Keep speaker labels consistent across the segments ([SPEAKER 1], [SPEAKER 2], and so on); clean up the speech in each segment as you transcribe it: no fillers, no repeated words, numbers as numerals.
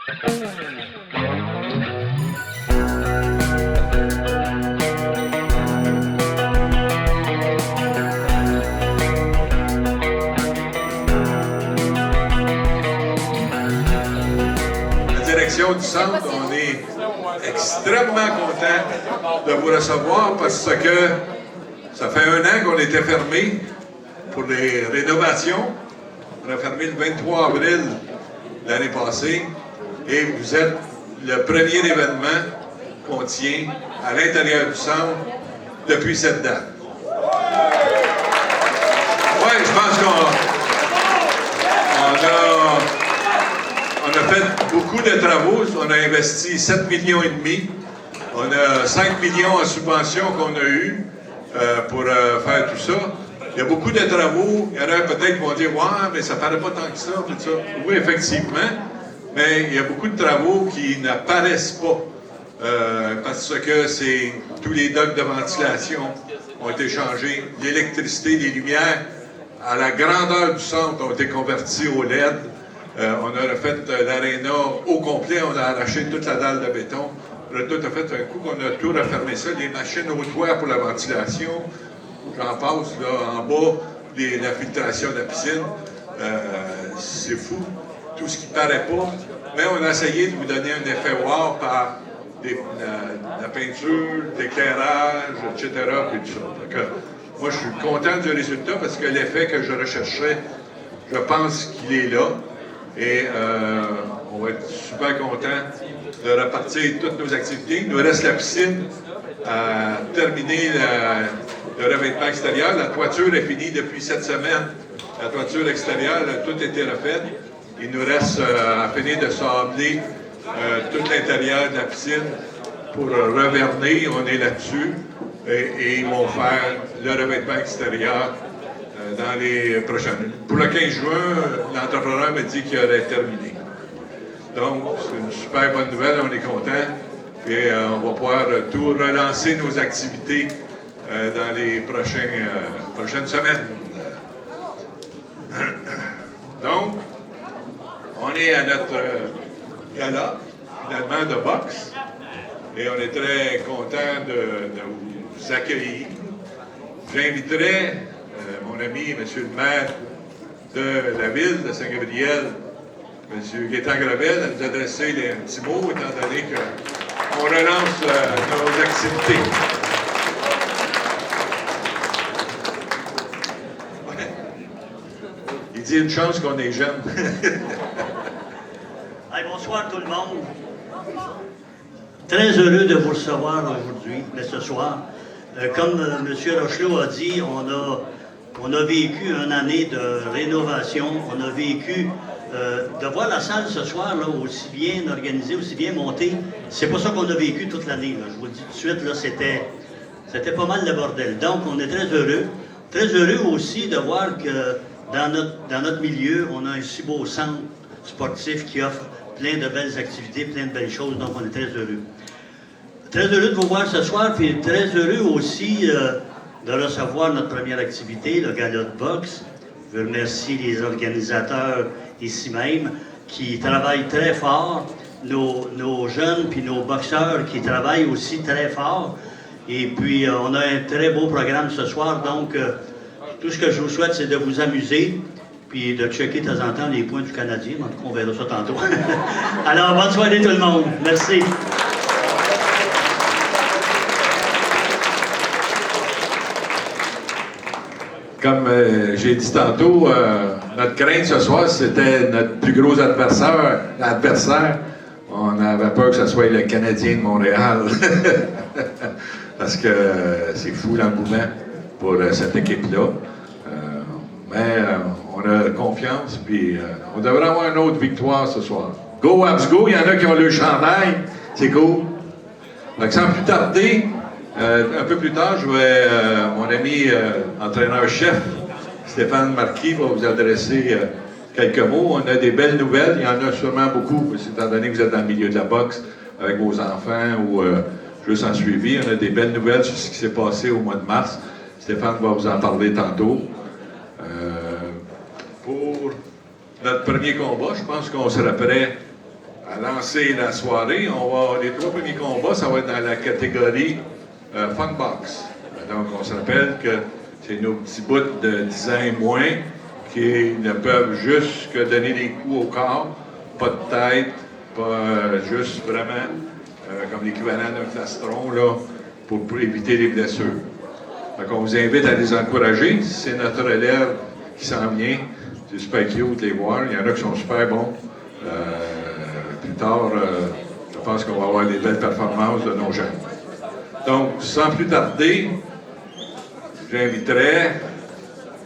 [SPEAKER 1] Du centre, on est extrêmement content de vous recevoir parce que ça fait 1 an qu'on était fermé pour les rénovations. On a fermé le 23 avril l'année passée et vous êtes le premier événement qu'on tient à l'intérieur du centre depuis cette date. Oui, je pense on a fait beaucoup de travaux. On a investi 7,5 millions. On a 5 millions en subventions qu'on a eues pour faire tout ça. Il y a beaucoup de travaux. Il y en a peut-être qui vont dire « Ouais, mais ça ne paraît pas tant que ça. » tout ça. Oui, effectivement. Mais il y a beaucoup de travaux qui n'apparaissent pas parce que tous les docks de ventilation ont été changés. L'électricité, les lumières à la grandeur du centre ont été converties au LED. On a refait l'aréna au complet, on a arraché toute la dalle de béton. On a tout fait un coup, on a tout refermé ça, les machines au toit pour la ventilation, j'en passe là en bas, la filtration de la piscine. C'est fou, tout ce qui paraît pas. Mais on a essayé de vous donner un effet wow par la peinture, l'éclairage, etc. Et tout ça. Donc, moi, je suis content du résultat parce que l'effet que je recherchais, je pense qu'il est là. Et on va être super content de repartir toutes nos activités. Il nous reste la piscine à terminer le revêtement extérieur. La toiture est finie depuis cette semaine. La toiture extérieure, tout a été refait. Il nous reste à finir de sabler tout l'intérieur de la piscine pour reverner. On est là-dessus. Et ils vont faire le revêtement extérieur dans les prochaines. Pour le 15 juin, l'entrepreneur m'a dit qu'il aurait terminé. Donc, c'est une super bonne nouvelle, on est content. Et on va pouvoir tout relancer nos activités dans les prochaines semaines. Donc, on est à notre gala, finalement, de boxe. Et on est très content de vous accueillir. J'inviterai mon ami, M. le maire de la ville de Saint-Gabriel, M. Gaétan Gravel, à nous adresser un petit mot, étant donné qu'on relance nos activités. Ouais. Il dit une chance qu'on est jeune.
[SPEAKER 2] Hey, bonsoir tout le monde. Très heureux de vous recevoir aujourd'hui, mais ce soir. Comme M. Rochelot a dit, on a vécu une année de rénovation. On a vécu de voir la salle ce soir là, aussi bien organisée, aussi bien montée. C'est pas ça qu'on a vécu toute l'année. Je vous le dis tout de suite, là, c'était pas mal le bordel. Donc, on est très heureux. Très heureux aussi de voir que dans notre milieu, on a un si beau centre sportif qui offre plein de belles activités, plein de belles choses. Donc, on est très heureux. Très heureux de vous voir ce soir, puis très heureux aussi de recevoir notre première activité, le gala de boxe. Je remercie les organisateurs ici même qui travaillent très fort, nos jeunes puis nos boxeurs qui travaillent aussi très fort. Et puis, on a un très beau programme ce soir, donc tout ce que je vous souhaite, c'est de vous amuser puis de checker de temps en temps les points du Canadien. En tout cas, on verra ça tantôt. Alors, bonne soirée tout le monde. Merci.
[SPEAKER 1] Comme j'ai dit tantôt, notre crainte ce soir, c'était notre plus gros adversaire. On avait peur que ce soit le Canadien de Montréal. Parce que c'est fou l'engouement pour cette équipe-là. Mais on a confiance, puis on devrait avoir une autre victoire ce soir. Go Habs Go! Il y en a qui ont le chandail. C'est cool. Donc, sans plus tarder, un peu plus tard, mon ami entraîneur-chef, Stéphane Marquis, va vous adresser quelques mots. On a des belles nouvelles. Il y en a sûrement beaucoup, étant donné que vous êtes dans le milieu de la boxe avec vos enfants ou juste en suivi. On a des belles nouvelles sur ce qui s'est passé au mois de mars. Stéphane va vous en parler tantôt. Pour notre premier combat, je pense qu'on serait prêt à lancer la soirée. Les 3 premiers combats, ça va être dans la catégorie Funbox. Donc, on se rappelle que c'est nos petits bouts de 10 ans et moins qui ne peuvent juste que donner des coups au corps, pas de tête, pas juste vraiment comme l'équivalent d'un plastron là, pour éviter les blessures. Donc, on vous invite à les encourager. C'est notre relève qui s'en vient. C'est super cute de les voir. Il y en a qui sont super bons. Plus tard, je pense qu'on va avoir des belles performances de nos jeunes. Donc, sans plus tarder, j'inviterai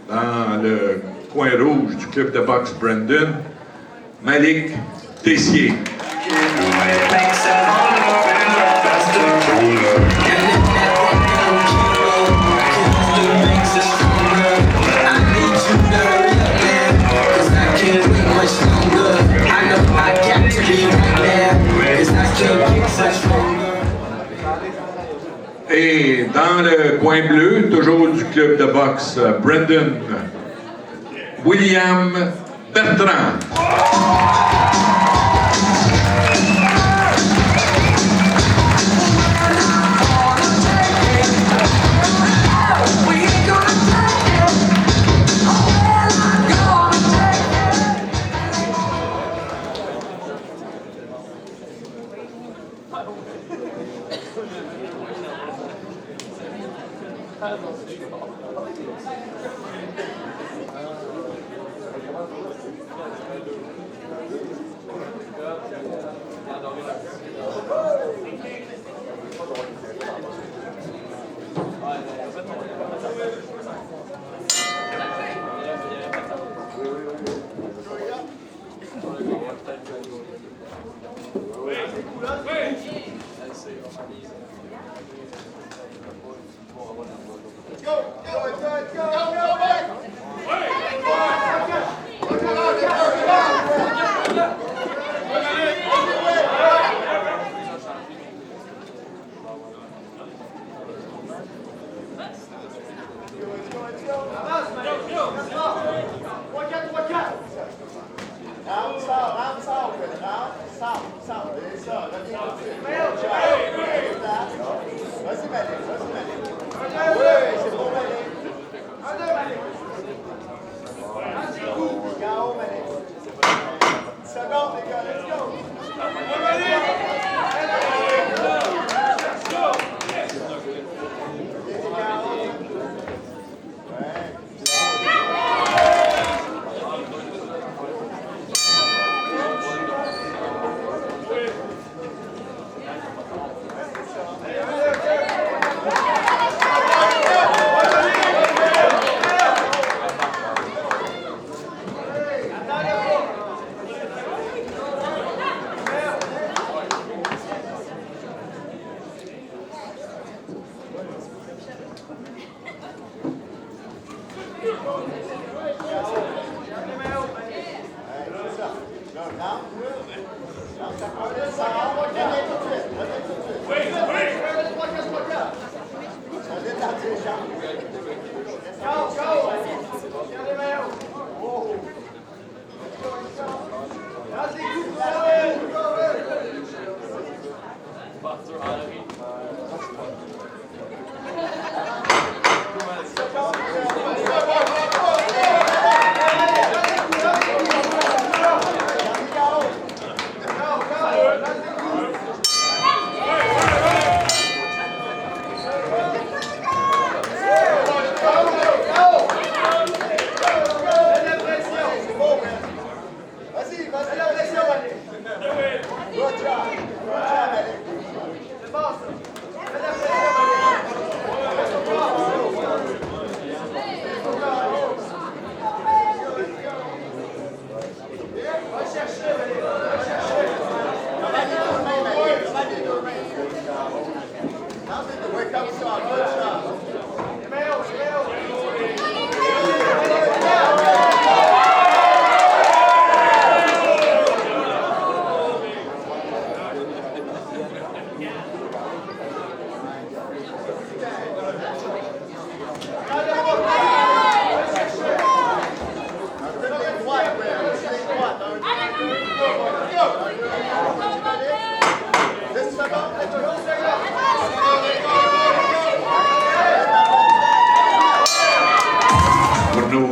[SPEAKER 1] dans le coin rouge du club de boxe Brandon, Malik Tessier. Et dans le coin bleu, toujours du club de boxe Brandon, William Bertrand.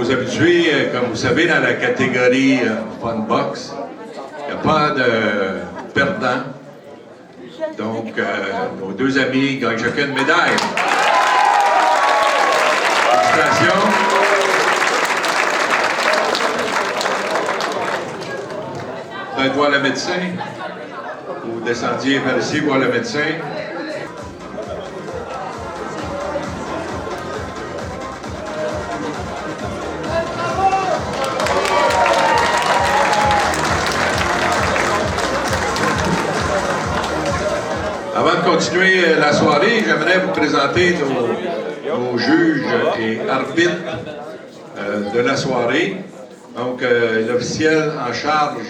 [SPEAKER 1] nos habitués, comme vous savez, dans la catégorie Fun Box, il n'y a pas de perdant. Donc, nos deux amis gagnent chacun une médaille. Félicitations. Peut-être voir le médecin. Vous descendiez par ici voir le médecin. Avant de continuer la soirée, j'aimerais vous présenter nos juges et arbitres de la soirée. Donc, l'officiel en charge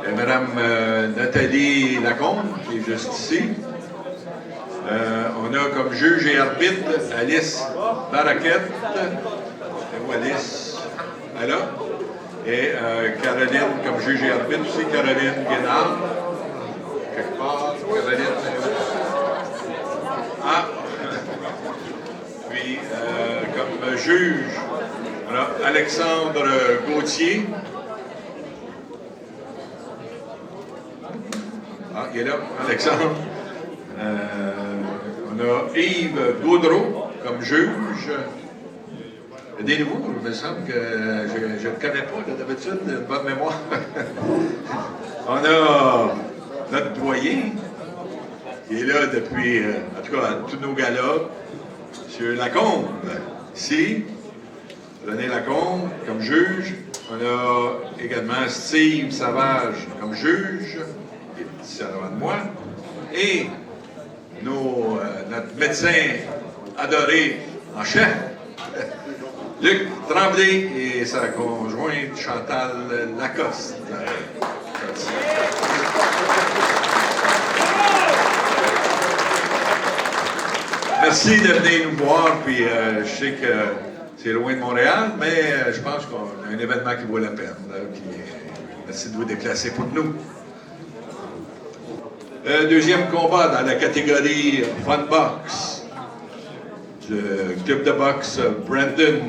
[SPEAKER 1] est Mme Nathalie Lacombe, qui est juste ici. On a comme juge et arbitre Alice Baraquette. Et Alice, elle là. Et Caroline comme juge et arbitre aussi, Caroline Guénard. Quelque part, Caroline. Ah! Puis, comme juge, on a Alexandre Gauthier. Ah, il est là, Alexandre. On a Yves Gaudreau comme juge. Des nouveaux, il me semble que je ne connais pas, d'habitude, une bonne mémoire. On a notre doyen, qui est là depuis, en tout cas, à tous nos galas, M. Lacombe, ici, René Lacombe comme juge. On a également Steve Savage comme juge, qui est ici devant de moi. Et notre médecin adoré en chef, Luc Tremblay et sa conjointe Chantal Lacoste. Merci de venir nous voir, puis je sais que c'est loin de Montréal, mais je pense qu'on a un événement qui vaut la peine. Là, puis, merci de vous déplacer pour nous. Deuxième combat dans la catégorie Fun Box. Le club de boxe Brandon,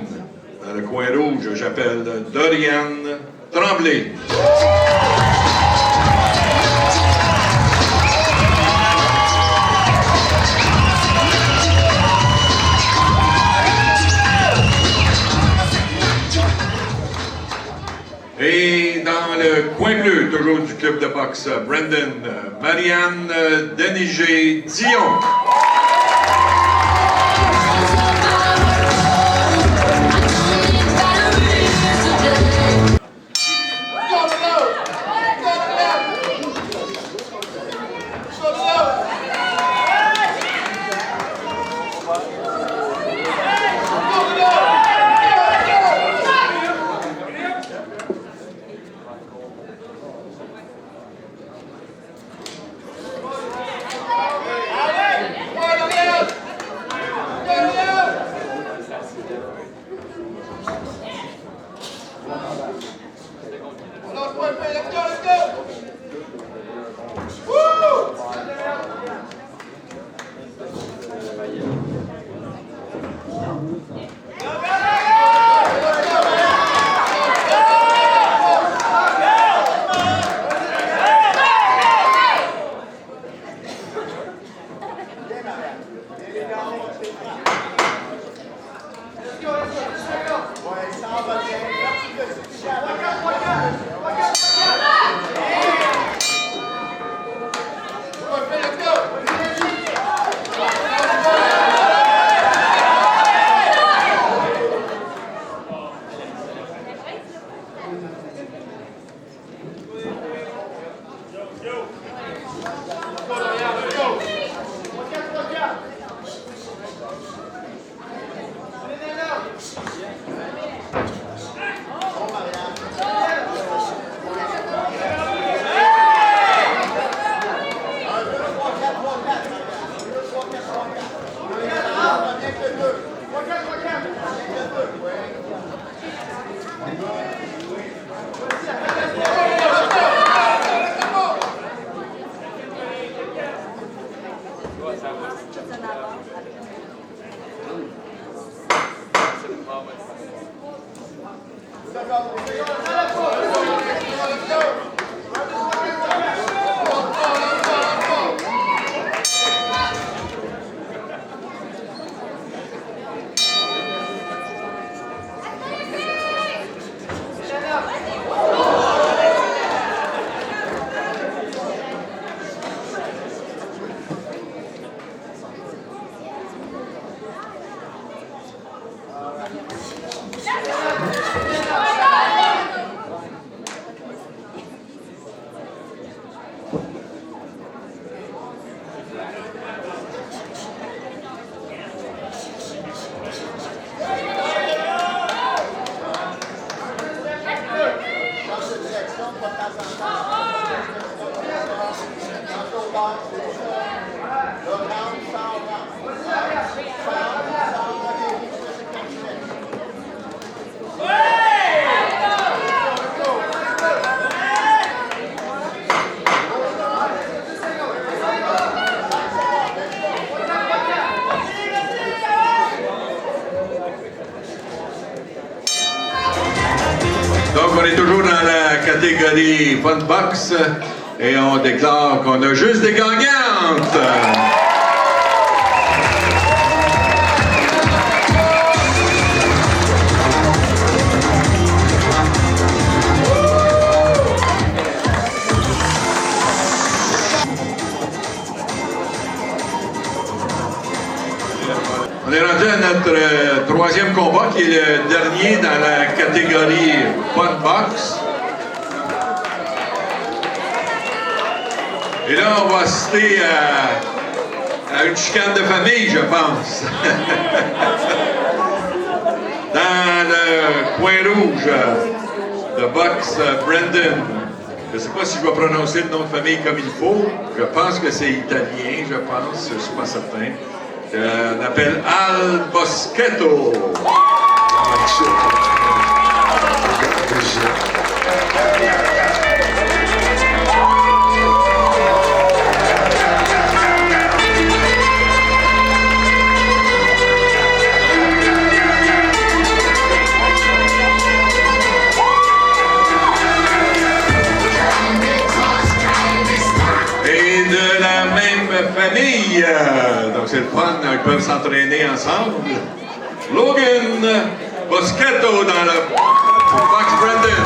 [SPEAKER 1] dans le coin rouge, j'appelle Dorian Tremblay. Et dans le coin bleu, toujours du club de boxe Brandon, Marianne Denigé-Dion. Donc, on est toujours dans la catégorie Fun Box et on déclare qu'on a juste des gagnantes. On est rendu à notre troisième combat, qui est le dernier dans la catégorie Fun Box. Et là, on va assister à une chicane de famille, je pense. Dans le coin rouge de box Brendan. Je ne sais pas si je vais prononcer le nom de famille comme il faut. Je pense que c'est italien, je pense. Je ne suis pas certain. On appelle Al Boschetto. Et de la même famille, donc c'est le fun, ils peuvent s'entraîner ensemble. Logan Boschetto dans le Box Brendan.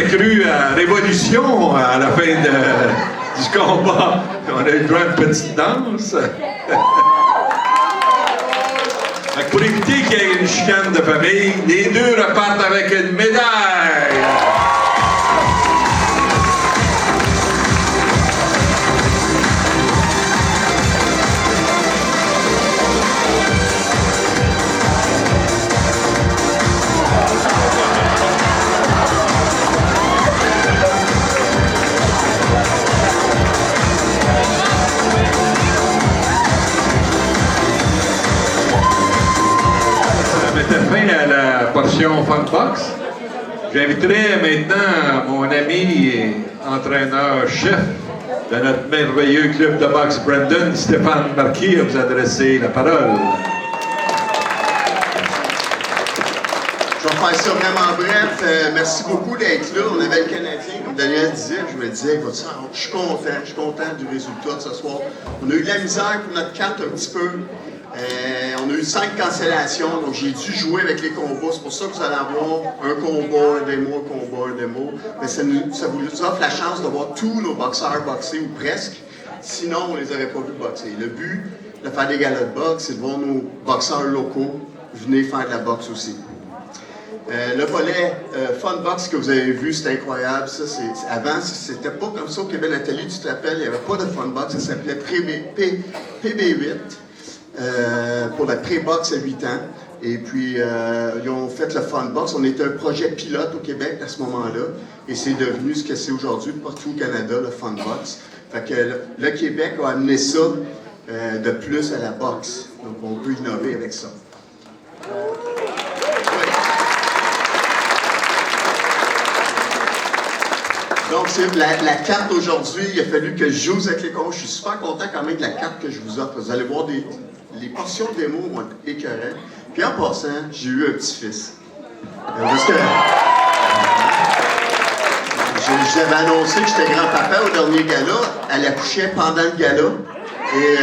[SPEAKER 1] cru à Révolution à la fin du combat. On a eu droit à une petite danse. Pour éviter qu'il y ait une chicane de famille, les deux repartent avec une médaille. À la portion Funbox. J'inviterai maintenant mon ami et entraîneur-chef de notre merveilleux club de boxe Brandon, Stéphane Marquis, à vous adresser la parole.
[SPEAKER 3] Je vais faire ça vraiment bref. Merci beaucoup d'être là. On avait le Canadien, comme Daniel disait. Je me disais, je suis content du résultat de ce soir. On a eu de la misère pour notre carte un petit peu. On a eu 5 cancellations, donc j'ai dû jouer avec les combats. C'est pour ça que vous allez avoir un combat, un démo. Mais ça vous offre la chance de voir tous nos boxeurs boxer, ou presque. Sinon, on ne les aurait pas vus boxer. Le but de faire des galas de boxe, c'est de voir nos boxeurs locaux venir faire de la boxe aussi. Le volet Funbox que vous avez vu, c'est incroyable. Ça, avant, c'était pas comme ça au Québec. Nathalie, tu te rappelles, il n'y avait pas de Funbox. Ça s'appelait PB8. Pour la pré-box à 8 ans. Et puis, ils ont fait le Funbox. On était un projet pilote au Québec à ce moment-là. Et c'est devenu ce que c'est aujourd'hui partout au Canada, le Funbox. Fait que le Québec a amené ça de plus à la boxe. Donc, on peut innover avec ça. Donc, c'est la carte aujourd'hui. Il a fallu que je joue avec les coachs. Je suis super content quand même de la carte que je vous offre. Vous allez voir les portions de démo vont être écœurantes. Puis en passant, j'ai eu un petit-fils. Parce que je l'avais annoncé que j'étais grand-papa au dernier gala. Elle accouchait pendant le gala. Et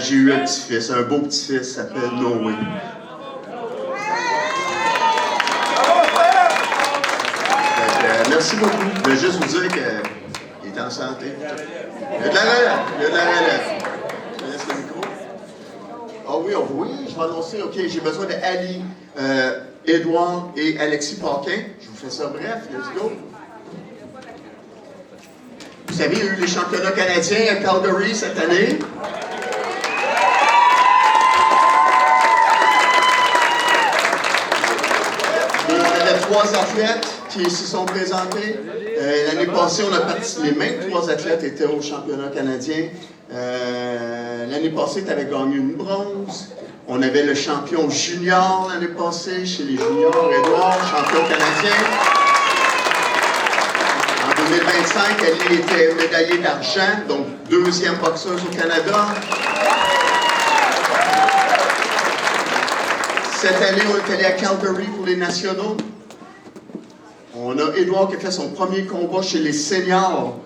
[SPEAKER 3] j'ai eu un petit-fils, un beau petit-fils, il s'appelle Noé. Merci beaucoup. Je voulais juste vous dire qu'il est en santé. Il y a de la relève. Je laisse le micro. Ah oui, je vais annoncer. OK, j'ai besoin de Ali, Édouard et Alexis Paquin. Je vous fais ça bref. Let's go. Vous savez, il y a eu les championnats canadiens à Calgary cette année. Il y avait 3 athlètes qui s'y sont présentés. L'année passée, on a participé. Les mêmes 3 athlètes étaient au championnat canadien. L'année passée, tu avais gagné une bronze. On avait le champion junior l'année passée, chez les juniors, Édouard, champion canadien. En 2025, Ali était médaillé d'argent, donc 2e boxeuse au Canada. Cette année, on est allé à Calgary pour les nationaux. On a Édouard qui a fait son premier combat chez les seniors.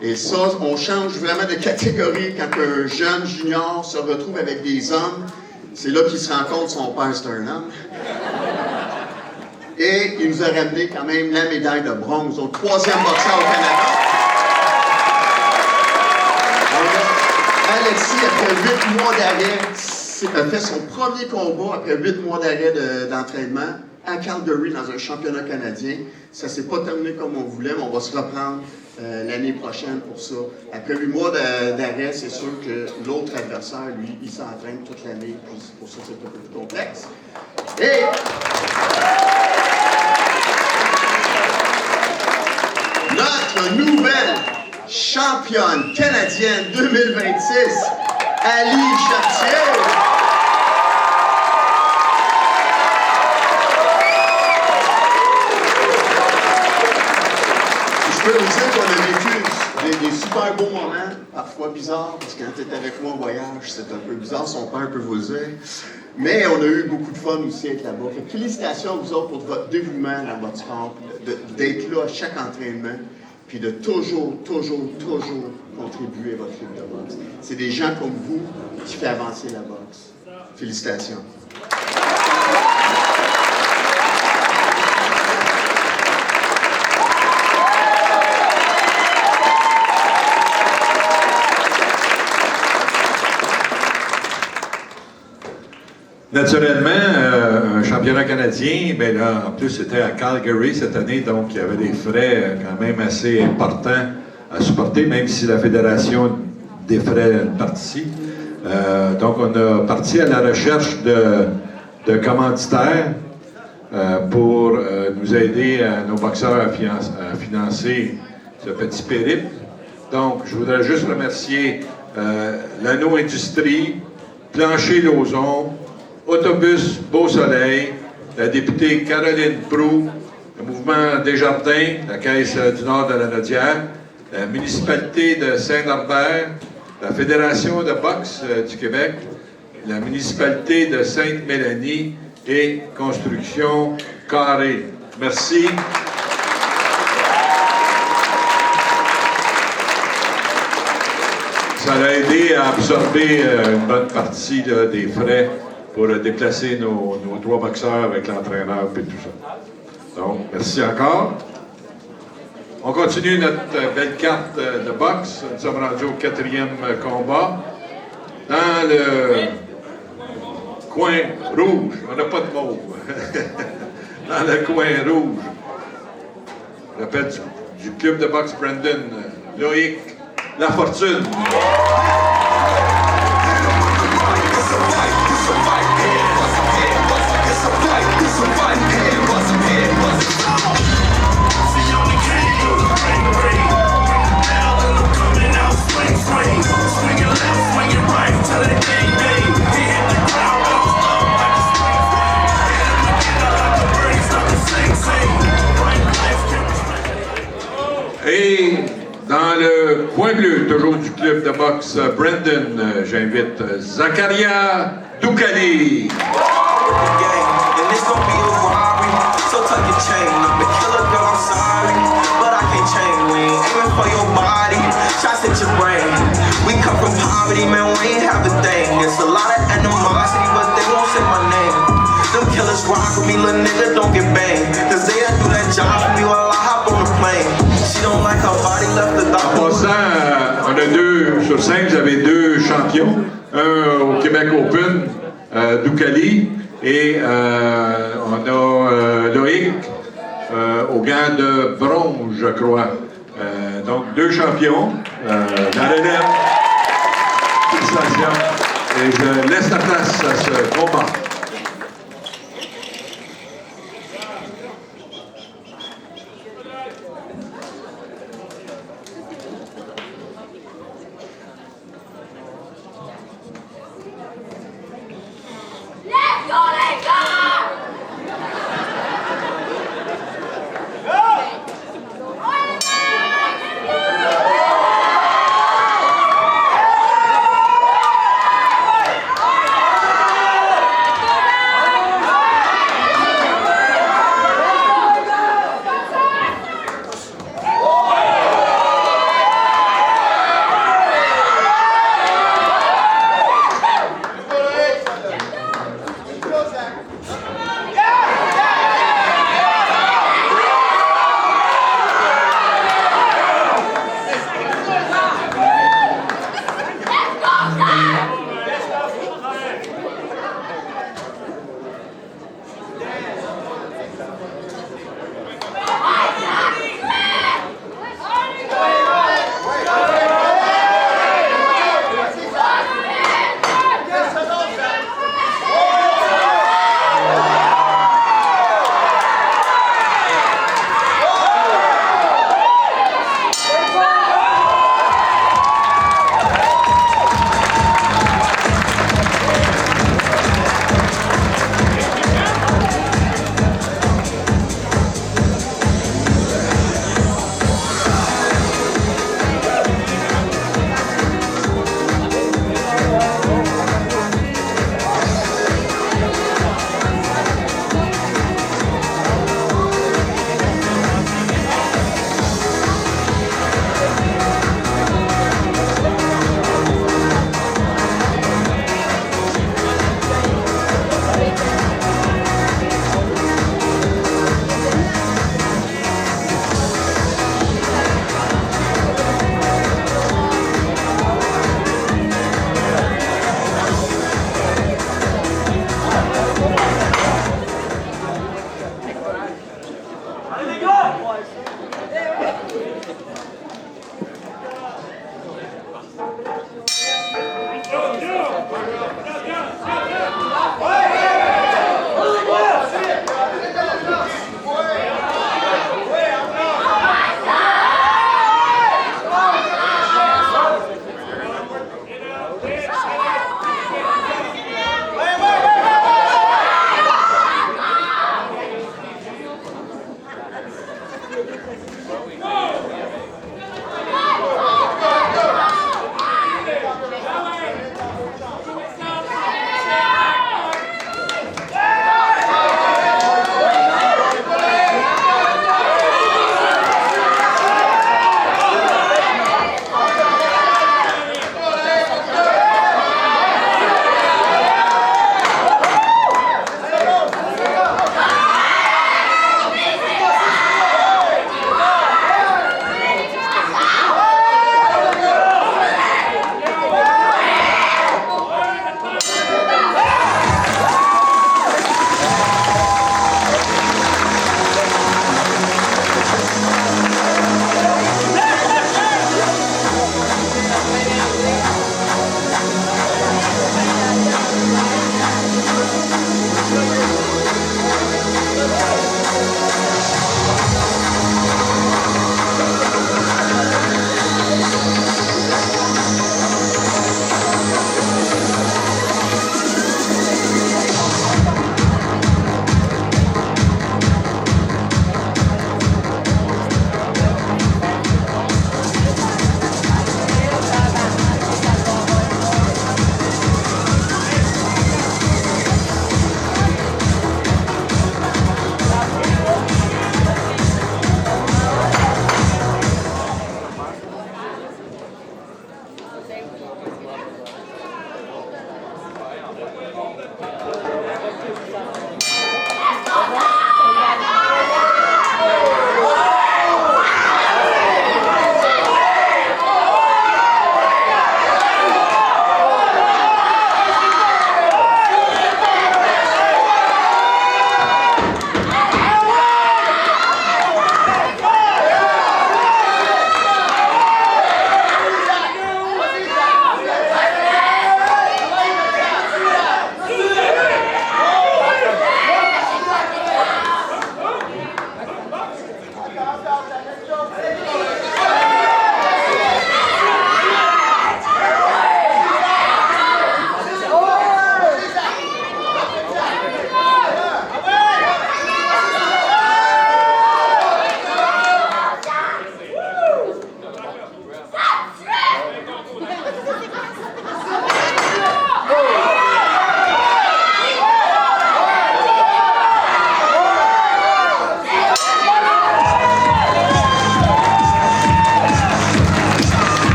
[SPEAKER 3] Et ça, on change vraiment de catégorie quand un jeune junior se retrouve avec des hommes. C'est là qu'il se rend compte que son père, c'est un homme. Et il nous a ramené quand même la médaille de bronze au 3e boxeur au Canada. Alexis, après 8 mois d'arrêt, a fait son premier combat après 8 mois d'arrêt d'entraînement à Calgary dans un championnat canadien. Ça ne s'est pas terminé comme on voulait, mais on va se reprendre l'année prochaine pour ça. Après 8 mois d'arrêt, c'est sûr que l'autre adversaire, lui, il s'entraîne toute l'année, puis c'est pour ça que c'est un peu plus complexe. Et notre nouvelle championne canadienne 2026, Ali Chartier. Je peux vous dire qu'on a vécu des super beaux moments, parfois bizarres, parce que quand tu es avec moi en voyage, c'est un peu bizarre, son père peut vous le dire. Mais on a eu beaucoup de fun aussi avec là-bas. Félicitations à vous autres pour votre dévouement dans votre sport, d'être là à chaque entraînement, puis de toujours contribuer à votre club de boxe. C'est des gens comme vous qui font avancer la boxe. Félicitations.
[SPEAKER 1] Naturellement, un championnat canadien, bien là, en plus, c'était à Calgary cette année, donc il y avait des frais quand même assez importants à supporter, même si la Fédération défrait une partie. Donc, on a parti à la recherche de commanditaires pour nous aider, nos boxeurs, à financer ce petit périple. Donc, je voudrais juste remercier l'Anneau Industrie, Plancher Lauzon, Autobus Beau-Soleil, la députée Caroline Proulx, le mouvement Desjardins, la Caisse du Nord de la Nodière, la municipalité de Saint-Norbert, la Fédération de boxe du Québec, la municipalité de Sainte-Mélanie et Construction Carré. Merci. Ça a aidé à absorber une bonne partie là, des frais pour déplacer nos 3 boxeurs avec l'entraîneur et tout ça. Donc, merci encore. On continue notre belle carte de boxe. Nous sommes rendus au 4e combat. Dans le coin rouge, on n'a pas de mauve. Dans le coin rouge, je rappelle du club de boxe Brandon, Loïc Lafortune. Et dans le coin bleu, toujours du club de boxe Brandon, j'invite Zakaria Doukali. En passant, on a 2 sur 5, vous avez 2 champions. Un au Québec Open, Doukali, et on a Loïc au gant de bronze, je crois. Donc 2 champions dans l'élève. Félicitations. Et je laisse la place à ce combat.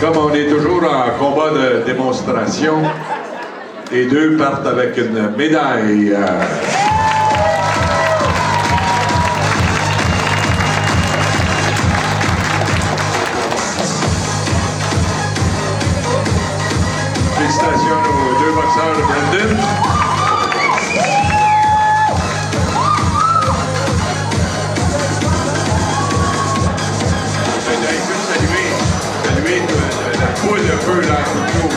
[SPEAKER 1] Comme on est toujours en combat de démonstration, les deux partent avec une médaille. Félicitations aux deux boxeurs de Brandon. Saluer la poule de feu là, autour.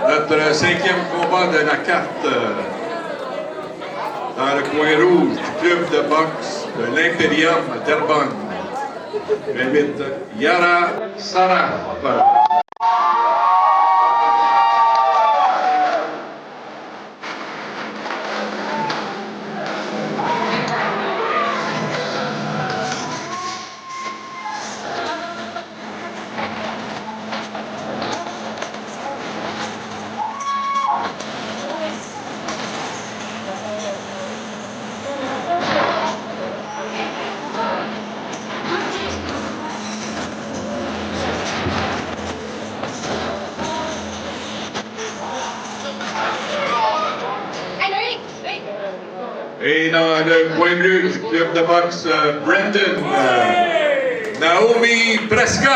[SPEAKER 1] Notre cinquième combat de la carte dans le coin rouge du club de boxe de l'Imperium Terrebonne. J'invite Yara Saraf. Et dans le coin bleu du club de boxe Brandon, Naomi Prescott.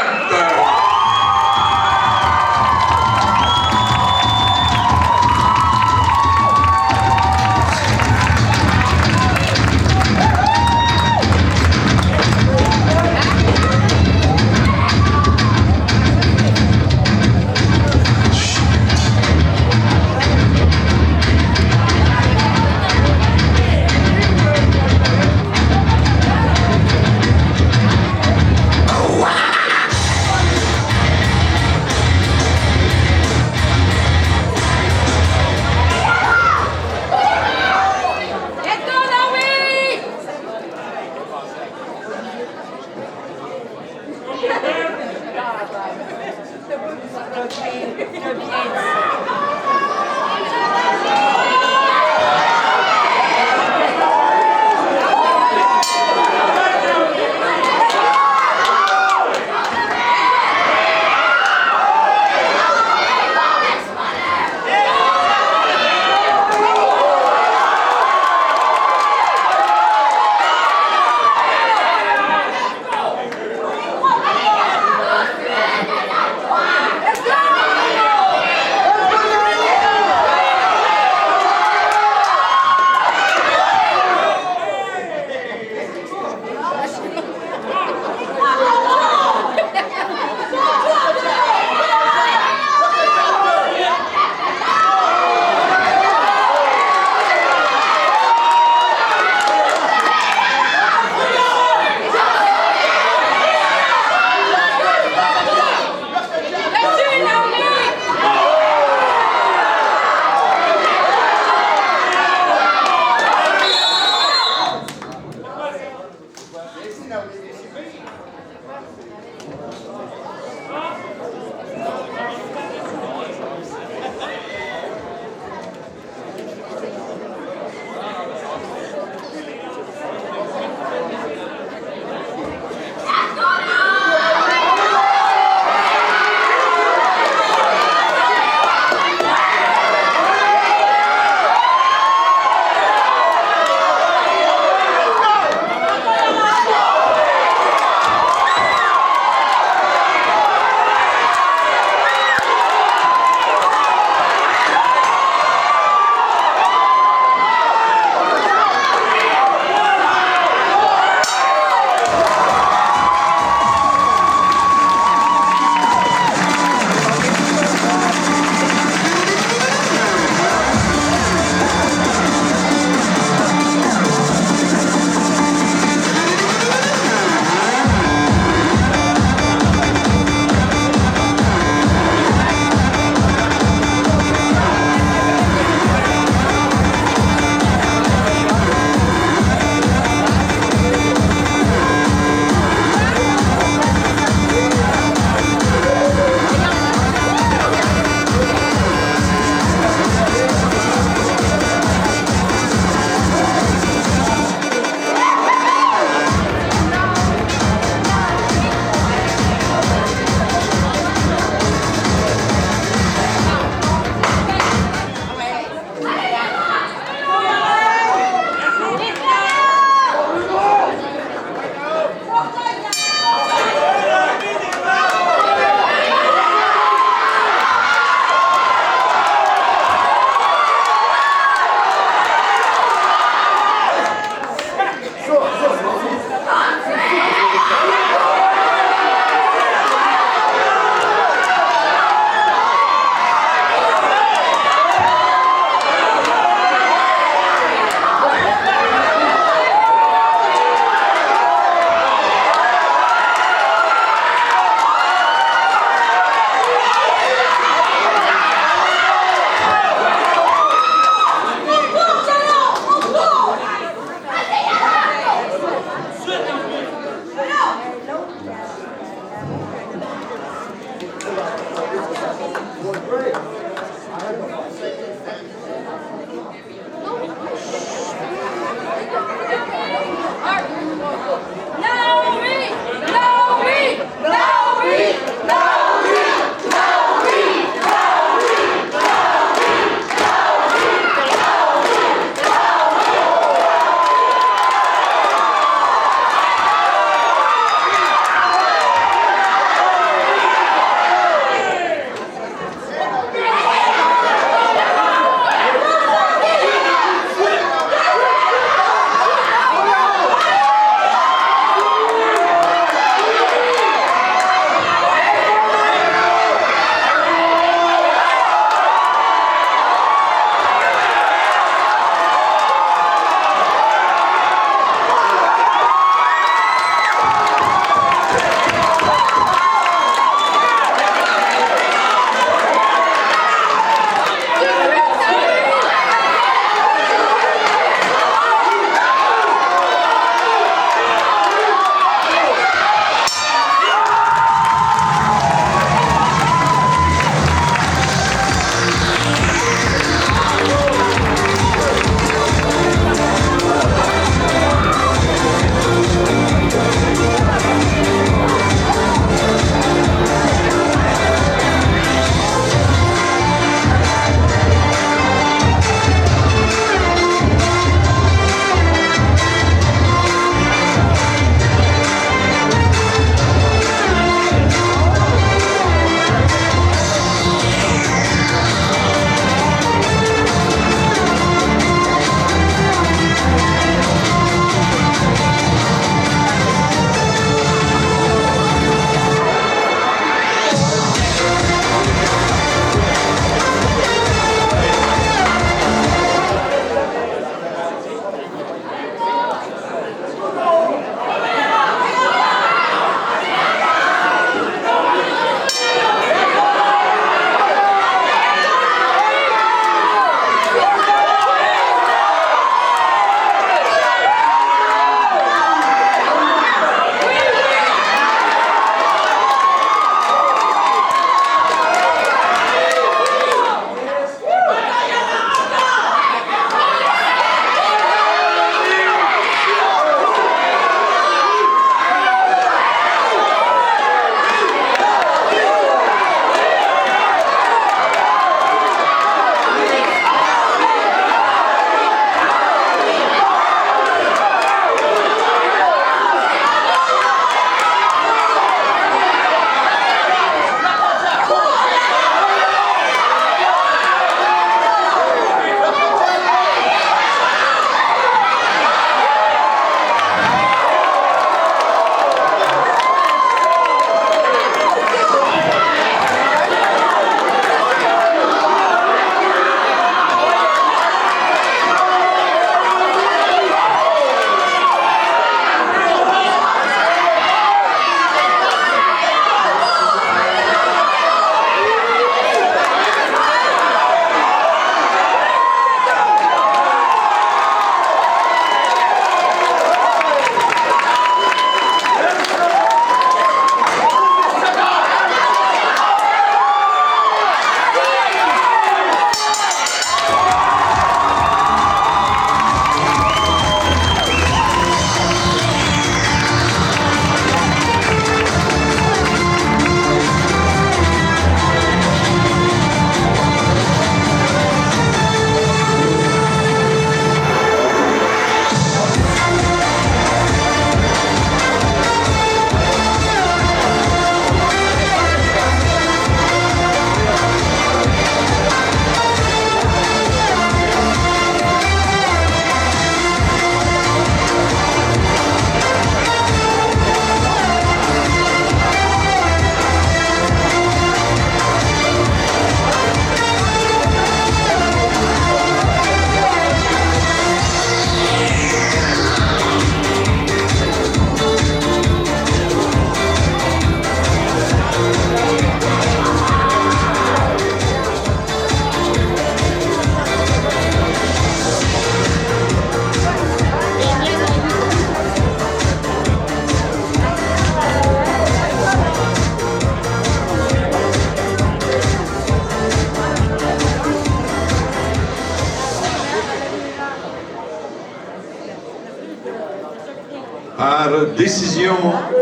[SPEAKER 1] par décision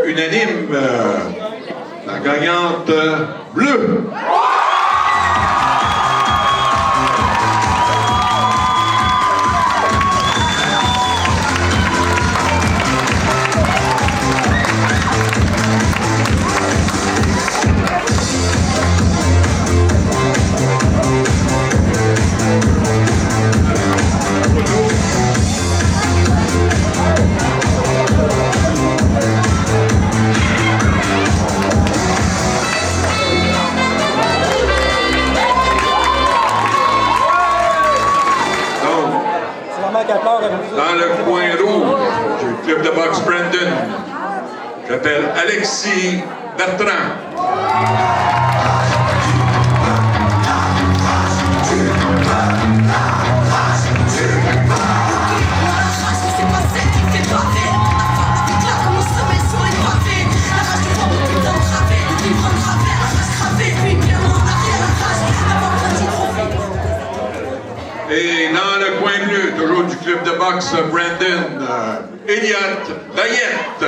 [SPEAKER 1] unanime, la gagnante bleue. Dans le coin rouge du club de boxe Brandon, j'appelle Alexis Bertrand. Et dans le coin bleu, toujours du club de boxe Brandon, Elliott Layette.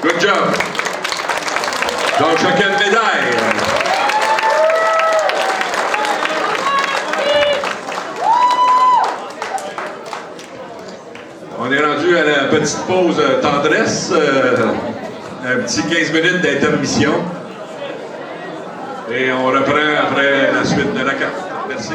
[SPEAKER 1] Good job. Donc, chacun de médaille. On est rendu à la petite pause tendresse. Un petit 15 minutes d'intermission. Et on reprend après la suite de la carte. Merci.